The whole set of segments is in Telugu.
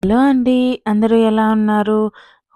హలో అండి. అందరూ ఎలా ఉన్నారు?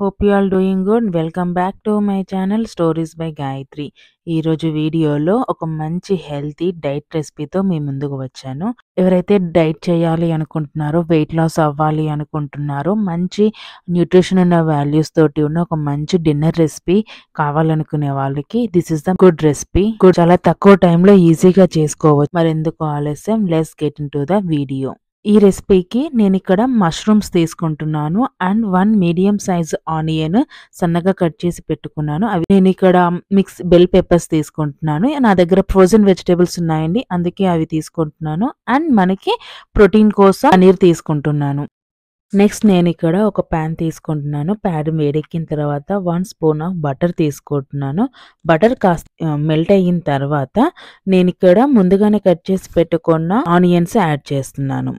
Hope you all doing good. Welcome back to my channel stories by Gayatri. ఈరోజు వీడియోలో ఒక మంచి హెల్తీ డైట్ రెసిపీతో మీ ముందుకు వచ్చాను. ఎవరైతే డైట్ చేయాలి అనుకుంటున్నారో, వెయిట్ లాస్ అవ్వాలి అనుకుంటున్నారో, మంచి న్యూట్రిషన్ ఉన్న వాల్యూస్ తోటి ఉన్న ఒక మంచి డిన్నర్ రెసిపీ కావాలనుకునే వాళ్ళకి this is the good recipe. చాలా తక్కువ టైంలో ఈజీగా చేసుకోవచ్చు. మరెందుకు ఆలస్యం, let's get into the video. ఈ రెసిపీకి నేను ఇక్కడ మష్రూమ్స్ తీసుకుంటున్నాను అండ్ 1 మీడియం సైజ్ ఆనియన్ సన్నగా కట్ చేసి పెట్టుకున్నాను. అవి నేను ఇక్కడ బెల్ పెప్పర్స్ తీసుకుంటున్నాను. నా దగ్గర ఫ్రోజన్ వెజిటేబుల్స్ ఉన్నాయండి, అందుకే అవి తీసుకుంటున్నాను. అండ్ మనకి ప్రోటీన్ కోసం పనీర్ తీసుకుంటున్నాను. నెక్స్ట్ నేను ఇక్కడ ఒక ప్యాన్ తీసుకుంటున్నాను. ప్యాన్ వేడెక్కిన తర్వాత 1 స్పూన్ ఆఫ్ బటర్ తీసుకుంటున్నాను. బటర్ కాస్త మెల్ట్ అయిన తర్వాత నేను ఇక్కడ ముందుగానే కట్ చేసి పెట్టుకున్న ఆనియన్స్ యాడ్ చేస్తున్నాను.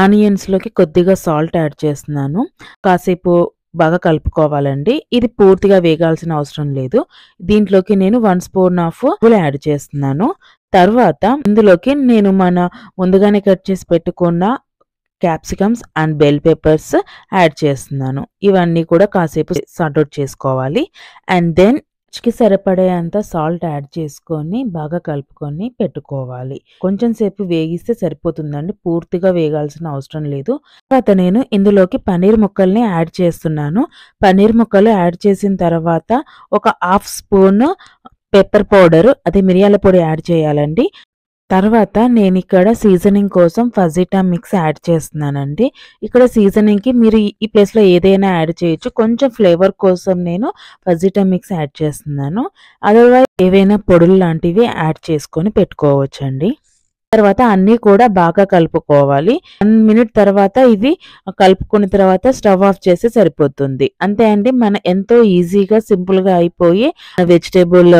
ఆనియన్స్లోకి కొద్దిగా సాల్ట్ యాడ్ చేస్తున్నాను. కాసేపు బాగా కలుపుకోవాలండి. ఇది పూర్తిగా వేగాల్సిన అవసరం లేదు. దీంట్లోకి నేను 1 స్పూన్ ఆఫ్ ఉప్పులు యాడ్ చేస్తున్నాను. తర్వాత ఇందులోకి నేను ముందుగానే కట్ చేసి పెట్టుకున్న capsicums and bell peppers add చేస్తున్నాను. ఇవన్నీ కూడా కాసేపు సార్ట్ అవుట్ చేసుకోవాలి. అండ్ దెన్ కి సరిపడేంత సాల్ట్ యాడ్ చేసుకొని బాగా కలుపుకొని పెట్టుకోవాలి. కొంచెం సేపు వేగిస్తే సరిపోతుందండి, పూర్తిగా వేగాల్సిన అవసరం లేదు. తర్వాత నేను ఇందులోకి పనీర్ ముక్కల్ని యాడ్ చేస్తున్నాను. పనీర్ ముక్కలు యాడ్ చేసిన తర్వాత ఒక 1/2 స్పూన్ పెప్పర్ పౌడర్, అదే మిరియాల పొడి యాడ్ చేయాలండి. తర్వాత నేను ఇక్కడ సీజనింగ్ కోసం ఫజిటా మిక్స్ యాడ్ చేస్తున్నానండి. ఇక్కడ సీజనింగ్కి మీరు ఈ ప్లేస్లో ఏదైనా యాడ్ చేయొచ్చు. కొంచెం ఫ్లేవర్ కోసం నేను ఫజిటా మిక్స్ యాడ్ చేస్తున్నాను. అదర్వైజ్ ఏవైనా పొడులు లాంటివి యాడ్ చేసుకొని పెట్టుకోవచ్చండి. తర్వాత అన్నీ కూడా బాగా కలుపుకోవాలి. 1 మినిట్ తర్వాత ఇవి కలుపుకున్న తర్వాత స్టవ్ ఆఫ్ చేస్తే సరిపోతుంది. అంతే అండి, మన ఎంతో ఈజీగా సింపుల్గా అయిపోయి వెజిటేబుల్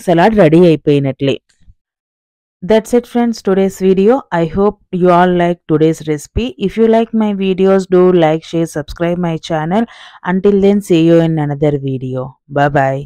సలాడ్ రెడీ అయిపోయినట్లే. That's it friends, today's video. I hope you all like today's recipe. If you like my videos, do like, share, subscribe my channel. Until then, see you in another video. Bye bye.